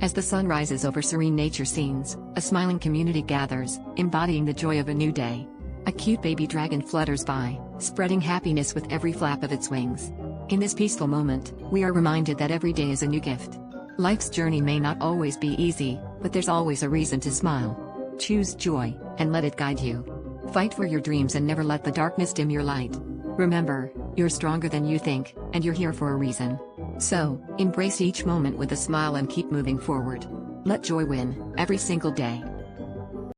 As the sun rises over serene nature scenes, a smiling community gathers, embodying the joy of a new day. A cute baby dragon flutters by, spreading happiness with every flap of its wings. In this peaceful moment, we are reminded that every day is a new gift. Life's journey may not always be easy, but there's always a reason to smile. Choose joy, and let it guide you. Fight for your dreams and never let the darkness dim your light. Remember, you're stronger than you think, and you're here for a reason. So, embrace each moment with a smile and keep moving forward. Let joy win, every single day.